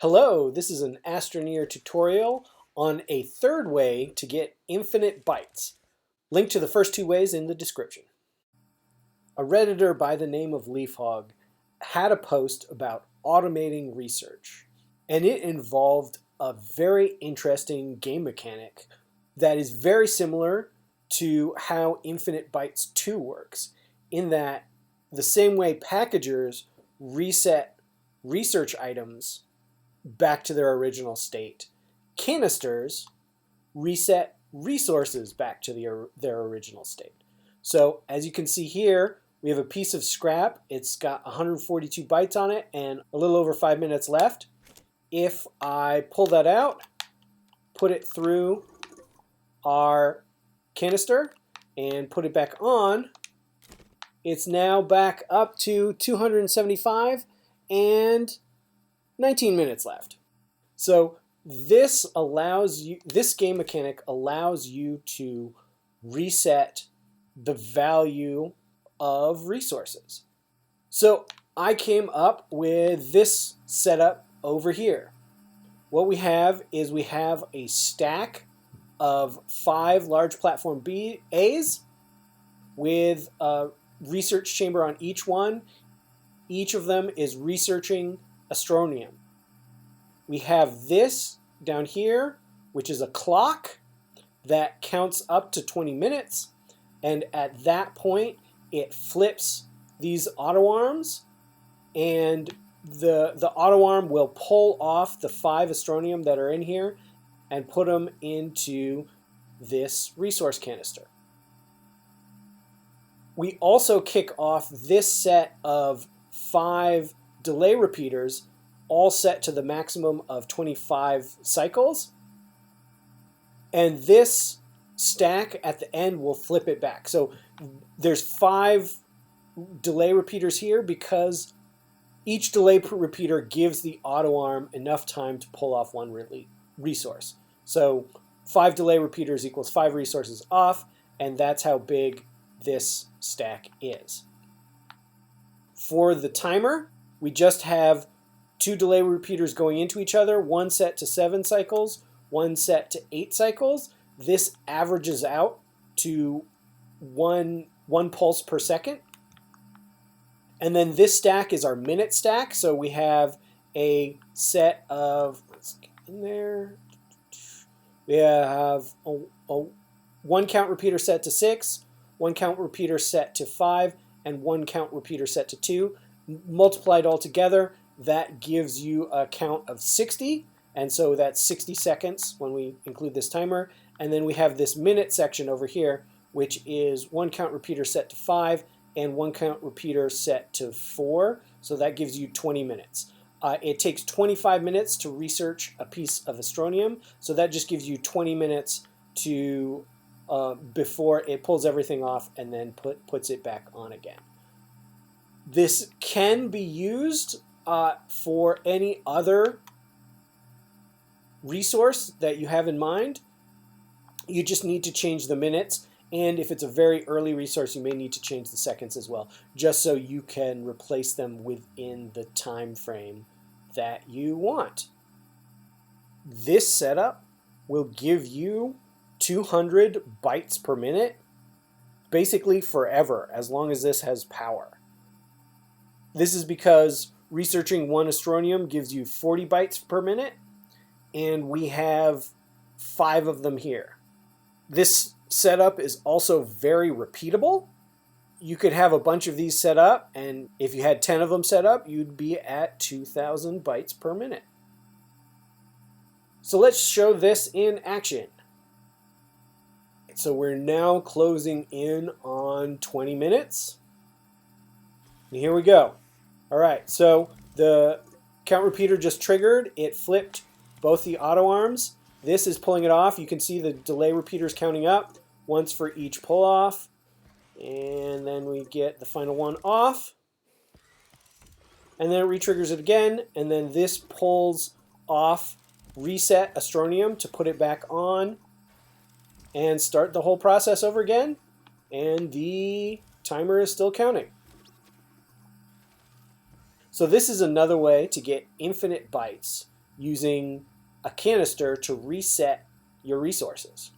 Hello, this is an Astroneer tutorial on a third way to get infinite bytes. Link to the first two ways in the description. A Redditor by the name of Leafhog had a post about automating research, and it involved a very interesting game mechanic that is very similar to how Infinite Bytes 2 works, in that the same way packagers reset research items back to their original state, canisters reset resources back to their original state. So as you can see here, we have a piece of scrap. It's got 142 bytes on it and a little over 5 minutes left. If I pull that out, put it through our canister and put it back on, it's now back up to 275 and 19 minutes left. So this game mechanic allows you to reset the value of resources. So I came up with this setup over here. What we have is we have a stack of 5 large platform A's with a research chamber on each one. Each of them is researching Astroneer. We have this down here, which is a clock that counts up to 20 minutes, and at that point it flips these auto arms, and the auto arm will pull off the 5 Astroneer that are in here and put them into this resource canister. We also kick off this set of 5 delay repeaters, all set to the maximum of 25 cycles. And this stack at the end will flip it back. So there's 5 delay repeaters here because each delay repeater gives the auto arm enough time to pull off one resource. So 5 delay repeaters equals 5 resources off, and that's how big this stack is. For the timer, we just have 2 delay repeaters going into each other, one set to 7 cycles, one set to 8 cycles. This averages out to one pulse per second. And then this stack is our minute stack. So we have a set of, let's get in there. We have a 1 count repeater set to 6, 1 count repeater set to 5, and 1 count repeater set to 2. Multiplied all together, that gives you a count of 60, and so that's 60 seconds when we include this timer. And then we have this minute section over here, which is 1 count repeater set to 5 and 1 count repeater set to 4, so that gives you 20 minutes. It takes 25 minutes to research a piece of Astroneer, so that just gives you 20 minutes to before it pulls everything off and then puts it back on again. This can be used for any other resource that you have in mind. You just need to change the minutes, and if it's a very early resource, you may need to change the seconds as well, just so you can replace them within the time frame that you want. This setup will give you 200 bytes per minute, basically forever, as long as this has power. This is because researching 1 Astroneer gives you 40 bytes per minute, and we have 5 of them here. This setup is also very repeatable. You could have a bunch of these set up, and if you had 10 of them set up, you'd be at 2,000 bytes per minute. So let's show this in action. So we're now closing in on 20 minutes. And here we go. All right, so the count repeater just triggered. It flipped both the auto arms. This is pulling it off. You can see the delay repeaters counting up, once for each pull off. And then we get the final one off. And then it re-triggers it again. And then this pulls off reset Astroneer to put it back on and start the whole process over again. And the timer is still counting. So this is another way to get infinite bytes using a canister to reset your resources.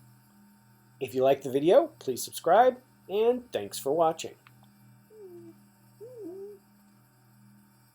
If you like the video, please subscribe, and thanks for watching.